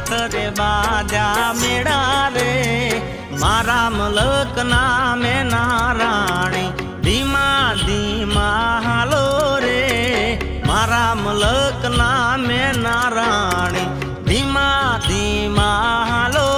ખેતરે બાજા મેળા રે મારા મલક નામે નારાણી ધીમા ધીમા હાલો રે મારા મલક નામે નારાણી ધીમા ધીમા હાલો